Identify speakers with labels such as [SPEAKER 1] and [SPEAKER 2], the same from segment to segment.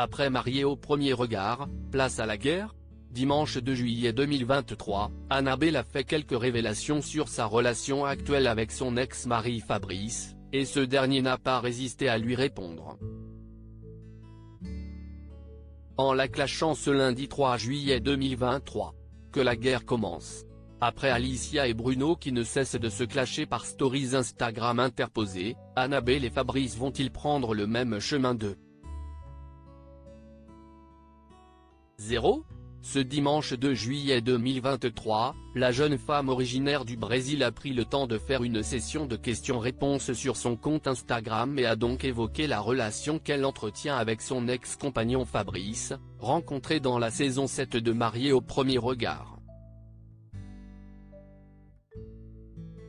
[SPEAKER 1] Après mariée au premier regard, place à la guerre? Dimanche 2 juillet 2023, Annabelle a fait quelques révélations sur sa relation actuelle avec son ex-mari Fabrice, et ce dernier n'a pas résisté à lui répondre. En la clashant ce lundi 3 juillet 2023. Que la guerre commence. Après Alicia et Bruno qui ne cessent de se clasher par stories Instagram interposées, Annabelle et Fabrice vont-ils prendre le même chemin de 0? Ce dimanche 2 juillet 2023, la jeune femme originaire du Brésil a pris le temps de faire une session de questions-réponses sur son compte Instagram et a donc évoqué la relation qu'elle entretient avec son ex-compagnon Fabrice, rencontré dans la saison 7 de Mariés au premier regard.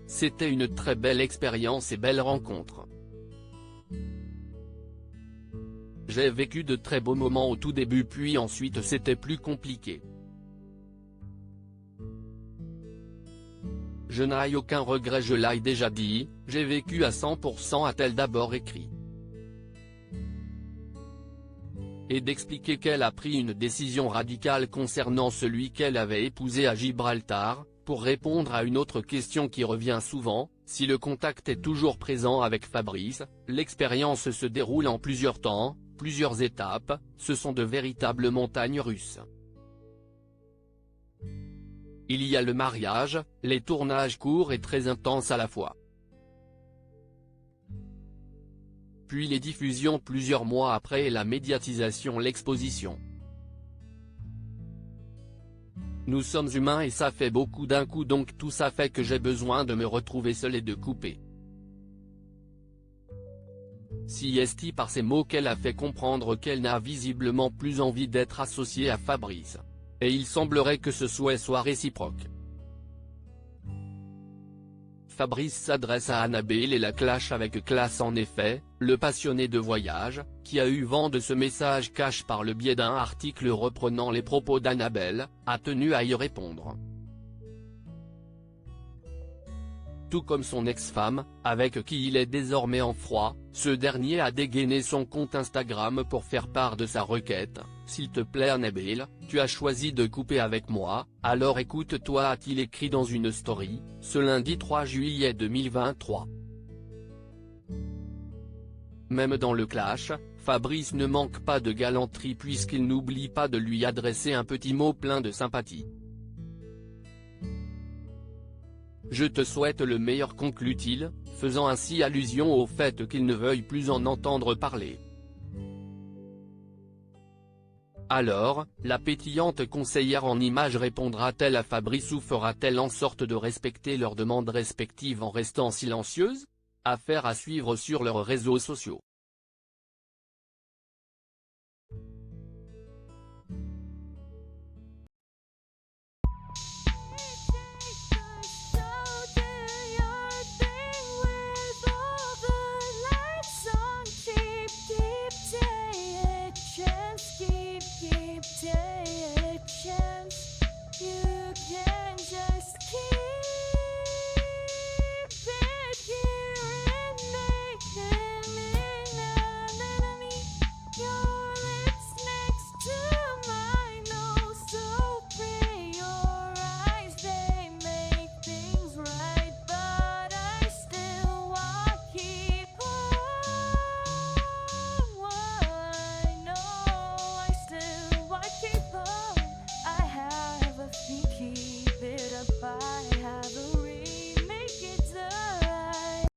[SPEAKER 1] C'était une très belle expérience et belle rencontre. J'ai vécu de très beaux moments au tout début puis ensuite c'était plus compliqué. Je n'ai aucun regret, je l'ai déjà dit, j'ai vécu à 100%, a-t-elle d'abord écrit. Et d'expliquer qu'elle a pris une décision radicale concernant celui qu'elle avait épousé à Gibraltar, pour répondre à une autre question qui revient souvent, si le contact est toujours présent avec Fabrice. L'expérience se déroule en plusieurs temps, plusieurs étapes, ce sont de véritables montagnes russes. Il y a le mariage, les tournages courts et très intenses à la fois. Puis les diffusions plusieurs mois après et la médiatisation, l'exposition. Nous sommes humains et ça fait beaucoup d'un coup, donc tout ça fait que j'ai besoin de me retrouver seul et de couper. Si est par ces mots qu'elle a fait comprendre qu'elle n'a visiblement plus envie d'être associée à Fabrice. Et il semblerait que ce souhait soit réciproque. Fabrice s'adresse à Annabelle et la clash avec classe en effet, le passionné de voyage, qui a eu vent de ce message cash par le biais d'un article reprenant les propos d'Annabelle, a tenu à y répondre. Tout comme son ex-femme, avec qui il est désormais en froid, ce dernier a dégainé son compte Instagram pour faire part de sa requête. S'il te plaît Annabelle, tu as choisi de couper avec moi, alors écoute-toi, a-t-il écrit dans une story, ce lundi 3 juillet 2023. Même dans le clash, Fabrice ne manque pas de galanterie puisqu'il n'oublie pas de lui adresser un petit mot plein de sympathie. Je te souhaite le meilleur, conclut-il, faisant ainsi allusion au fait qu'il ne veuille plus en entendre parler. Alors, la pétillante conseillère en images répondra-t-elle à Fabrice ou fera-t-elle en sorte de respecter leurs demandes respectives en restant silencieuse? Affaire à suivre sur leurs réseaux sociaux.